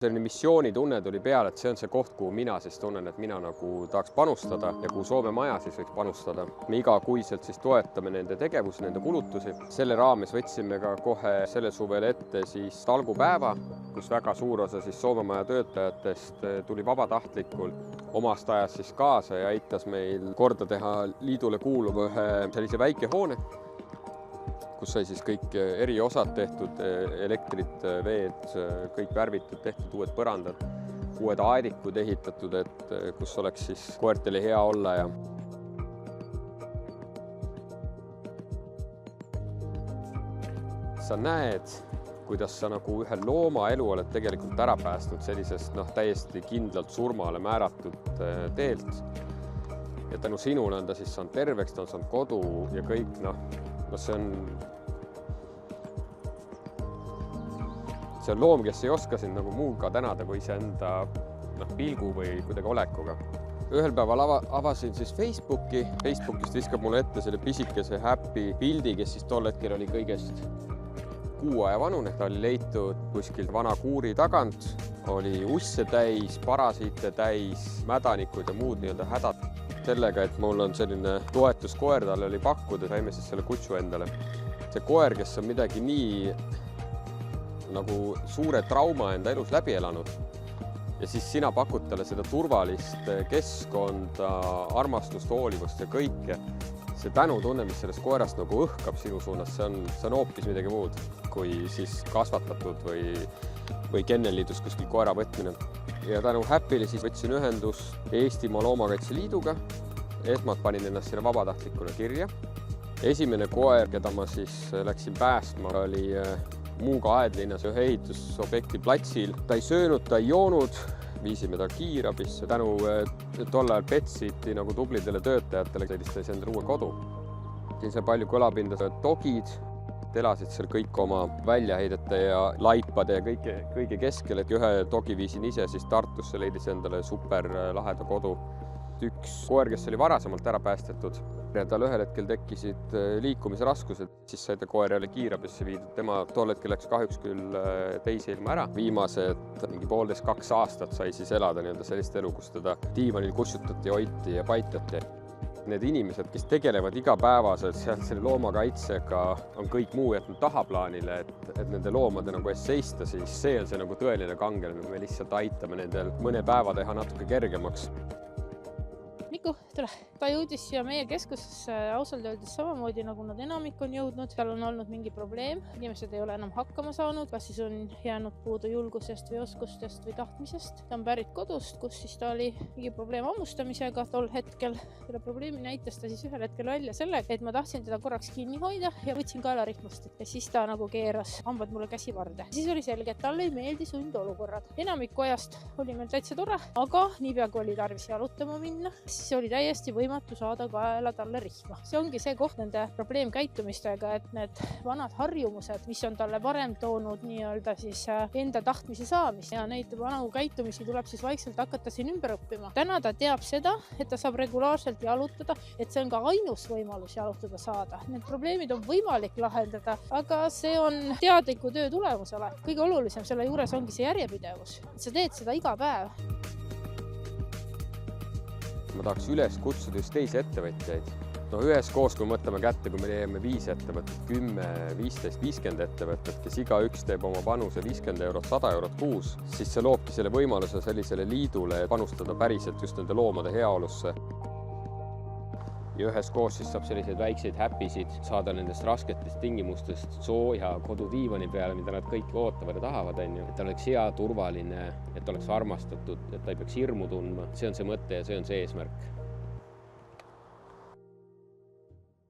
Selline missioonitunne tuli peale, et see on see koht, kuhu mina siis tunnen, et mina nagu tahaks panustada ja kuhu Soome Maja siis võiks panustada. Me igakuiselt siis toetame nende tegevusi, nende kulutusi. Selle raames võtsime ka kohe selle suvel ette siis talgupäeva, kus väga suur osa siis Soome Maja töötajatest tuli vabatahtlikult omast ajast siis kaasa ja aitas meil korda teha liidule kuuluva ühe sellise väike hoone, kus sai siis kõik eriosad tehtud, elektrit, veed, kõik värvitud, tehtud uued põrandad, uued aedikud ehitatud, et kus oleks siis koertele hea olla ja sa näed, kuidas sa nagu ühe looma elu oled tegelikult ära päästnud sellisest täiesti kindlalt surmale määratud teelt. Ja tänu sinule on ta siis saanud terveks, ta on saanud kodu ja kõik, see on loom, kes ei oska sind nagu muuga tänada kui iseenda pilgu või kuidagi olekuga. Ühel päeval avasin siis Facebookist viskab mulle ette selle pisikese happy pildi, kes siis tol hetkel oli kõigest 6 aja vanune. Ta oli leitud kuskilt vana kuuri tagant, oli usse täis, parasiite täis, mädanikud ja muud hädad. Sellega, et mul on selline toetuskoer, talle oli pakkuda, saime siis selle kutsu endale. See koer, kes on midagi nii nagu suure trauma enda elus läbi elanud ja siis sina pakud talle seda turvalist keskkonda, armastust, hoolivust ja kõike. See tänutunne, mis sellest koerast nagu õhkab sinu suunas, see on hoopis midagi muud kui siis kasvatatud või kennelliidus kuskil koera võtmine. Ja tänu Happy'le siis võtsin ühendust Eestimaa Loomakaitse Liiduga. Esmalt panin ennast sinna vabatahtlikuna kirja. Esimene koer, keda ma siis läksin päästma, oli Muuga Aedlinnas ühe ehitusobjekti platsil. Ta ei söönud, ta ei joonud, viisime ta kiirabisse. Tänu tol ajal Petsiti nagu tublidele töötajatele sellistas endale uue kodu. Siin sai palju kõlapinda dogid, elasid seal kõik oma väljaheidete ja laipade ja kõige keskel, et ühe dogi viisin ise siis Tartusse, leidis endale super laheda kodu. Üks koer, kes oli varasemalt ära päästetud ja tal ühel hetkel tekkisid liikumisraskused, siis sai ta koer jälle kiirabisse viidud. Tema tol hetkel läks kahjuks küll teise ilma ära. Viimased 1,5–2 aastat sai siis elada sellist elu, kus teda diivanil kutsutati, hoiti ja paitati. Need inimesed, kes tegelevad igapäevaselt sealt selle loomakaitsega, on kõik muu jätnud tahaplaanile, et nende loomade nagu ees seista, siis see on see nagu tõeline kangelane. Me lihtsalt aitame nendel mõne päeva teha natuke kergemaks. Miku, tule. Ta jõudis siia meie keskusesse ausalt öeldes samamoodi, nagu nad enamik on jõudnud. Tal on olnud mingi probleem. Inimesed ei ole enam hakkama saanud, kas siis on jäänud puudu julgusest või oskustest või tahtmisest. Ta on pärit kodust, kus siis ta oli mingi probleem hammustamisega tol hetkel. Selle probleemi näitas ta siis ühel hetkel välja sellega, et ma tahtsin teda korraks kinni hoida ja võtsin kaelarihmast. Ja siis ta nagu keeras hambad mulle käsivarde. Siis oli selge, et talle ei meeldi sundolukorrad. Enamik kojast oli meil täitsa tore, aga niipea kui oli tarvis jalutama minna, siis oli täiesti võimatu saada kaela talle rihma. See ongi see koht nende probleemkäitumistega, et need vanad harjumused, mis on talle varem toonud nii-öelda siis enda tahtmise saamist ja neid vanu käitumisi tuleb siis vaikselt hakata siin ümber õppima. Täna ta teab seda, et ta saab regulaarselt jalutada, et see on ka ainus võimalus jalutada saada. Need probleemid on võimalik lahendada, aga see on teadliku töö tulemusele. Kõige olulisem selle juures ongi see järjepidevus. Sa teed seda iga päev. Ma tahaks üles kutsuda just teisi ettevõtjaid. Üheskoos, kui mõtleme kätte, kui me leiame 5 ettevõtet, 10, 15, 50 ettevõtet, kes igaüks teeb oma panuse 50 eurot, 100 eurot kuus, siis see loobki selle võimaluse sellisele liidule panustada päriselt just nende loomade heaolusse. Ja üheskoos siis saab selliseid väikseid häppisid saada nendest rasketest tingimustest sooja kodudiivani peale, mida nad kõik ootavad ja tahavad, et oleks hea, turvaline, et oleks armastatud, et ta ei peaks hirmu tundma. See on see mõte ja see on see eesmärk.